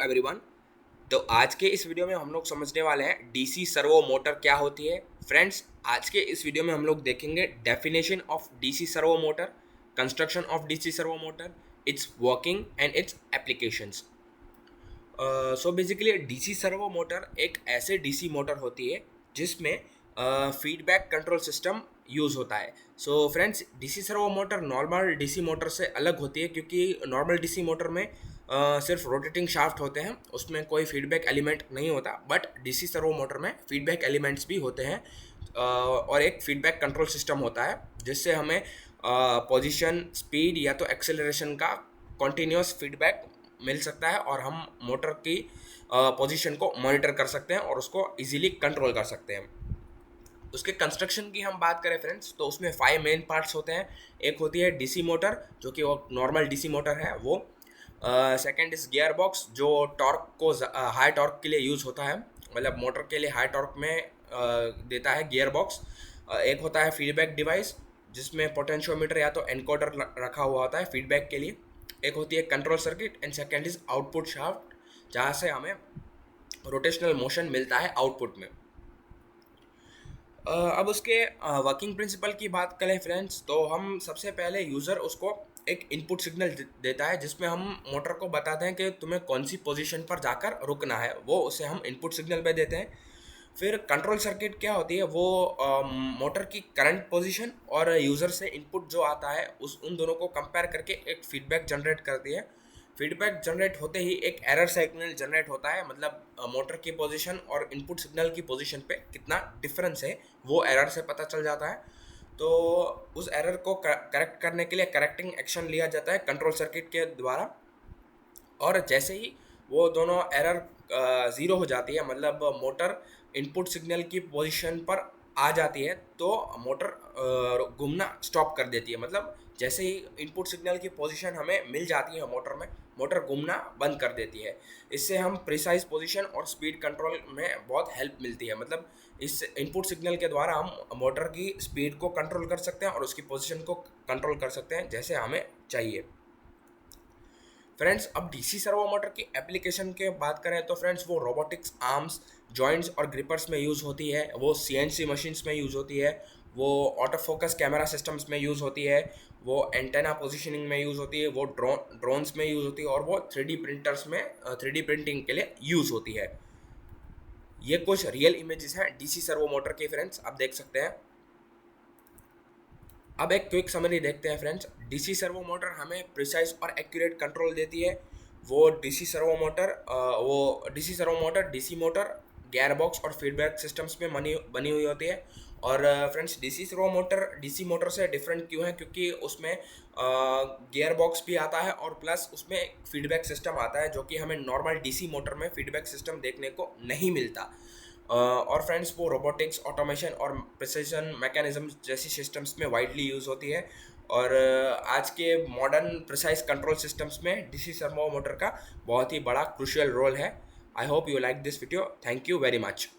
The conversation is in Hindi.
एवरीवन। तो आज के इस वीडियो में हम लोग समझने वाले हैं डीसी सर्वो मोटर क्या होती है। फ्रेंड्स, आज के इस वीडियो में हम लोग देखेंगे definition of DC servo motor, construction of DC servo motor, it's working and it's applications. So basically DC servo motor एक ऐसे डीसी मोटर होती है जिसमें फीडबैक कंट्रोल सिस्टम यूज़ होता है। So friends, DC servo motor normal DC motor से अलग होती है क्योंकि नॉर्मल डीसी मोटर में सिर्फ रोटेटिंग शाफ्ट होते हैं, उसमें कोई फीडबैक एलिमेंट नहीं होता। बट डीसी सर्वो मोटर में फीडबैक एलिमेंट्स भी होते हैं और एक फीडबैक कंट्रोल सिस्टम होता है जिससे हमें पोजीशन, स्पीड या तो एक्सेलरेशन का कॉन्टीन्यूस फीडबैक मिल सकता है और हम मोटर की पोजीशन को मॉनिटर कर सकते हैं और उसको इजीली कंट्रोल कर सकते हैं। उसके कंस्ट्रक्शन की हम बात करें फ्रेंड्स, तो उसमें 5 मेन पार्ट्स होते हैं। एक होती है डीसी मोटर जो कि वो नॉर्मल डीसी मोटर है वो। सेकंड इज गियर बॉक्स जो टॉर्क को हाई टॉर्क के लिए यूज़ होता है, मतलब मोटर के लिए हाई टॉर्क में देता है गियर बॉक्स। एक होता है फीडबैक डिवाइस जिसमें पोटेंशियोमीटर या तो एनकोडर रखा हुआ होता है फीडबैक के लिए। एक होती है control circuit and second is output shaft जहाँ से हमें रोटेशनल मोशन मिलता है आउटपुट में। अब उसके वर्किंग प्रिंसिपल की बात करें फ्रेंड्स, तो हम सबसे पहले यूज़र उसको एक इनपुट सिग्नल देता है जिसमें हम मोटर को बताते हैं कि तुम्हें कौन सी पोजीशन पर जाकर रुकना है, वो उसे हम इनपुट सिग्नल पे देते हैं। फिर कंट्रोल सर्किट क्या होती है, वो मोटर की करंट पोजीशन और यूज़र से इनपुट जो आता है उन दोनों को कंपेयर करके एक फीडबैक जनरेट करती है। फीडबैक जनरेट होते ही एक एरर सिग्नल जनरेट होता है, मतलब मोटर की पोजीशन और इनपुट सिग्नल की पोजीशन पे कितना डिफरेंस है वो एरर से पता चल जाता है। तो उस एरर को करेक्ट करने के लिए करेक्टिंग एक्शन लिया जाता है कंट्रोल सर्किट के द्वारा। और जैसे ही वो दोनों एरर ज़ीरो हो जाती है, मतलब मोटर इनपुट सिग्नल की पोजीशन पर आ जाती है, तो मोटर घूमना स्टॉप कर देती है। मतलब जैसे ही इनपुट सिग्नल की पोजीशन हमें मिल जाती है मोटर में, मोटर घूमना बंद कर देती है। इससे हम प्रिसाइज पोजीशन और स्पीड कंट्रोल में बहुत हेल्प मिलती है। मतलब इस इनपुट सिग्नल के द्वारा हम मोटर की स्पीड को कंट्रोल कर सकते हैं और उसकी पोजीशन को कंट्रोल कर सकते हैं जैसे हमें चाहिए। फ्रेंड्स, अब डीसी सर्वो मोटर की एप्लीकेशन के बात करें तो फ्रेंड्स वो रोबोटिक्स आर्म्स, जॉइंट्स और ग्रिपर्स में यूज़ होती है, वो सीएनसी मशीन्स में यूज़ होती है, वो ऑटो फोकस कैमरा सिस्टम्स में यूज़ होती है, वो एंटेना पोजीशनिंग में यूज़ होती है, वो ड्रोन्स में यूज़ होती है और वो 3D प्रिंटर्स में 3D प्रिंटिंग के लिए यूज़ होती है। ये कुछ रियल इमेजेस हैं डीसी सर्वो मोटर के फ्रेंड्स, आप देख सकते हैं। अब एक क्विक समरी देखते हैं फ्रेंड्स। डीसी सर्वो मोटर हमें प्रिसाइज और एक्यूरेट कंट्रोल देती है। वो DC servo motor DC motor, gear box और फीडबैक सिस्टम्स में बनी हुई होती है। और friends, DC servo motor DC motor से डिफरेंट क्यों है, क्योंकि उसमें गियर बॉक्स भी आता है और प्लस उसमें फीडबैक सिस्टम आता है जो कि हमें नॉर्मल डीसी मोटर में फीडबैक सिस्टम देखने को नहीं मिलता। और फ्रेंड्स, वो रोबोटिक्स, ऑटोमेशन और प्रिसिजन मैकेनिज्म जैसी सिस्टम्स में वाइडली यूज़ होती है। और आज के मॉडर्न प्रिसाइज कंट्रोल सिस्टम्स में डीसी सर्वो मोटर का बहुत ही बड़ा क्रूशियल रोल है। I hope you like this video. Thank you very much.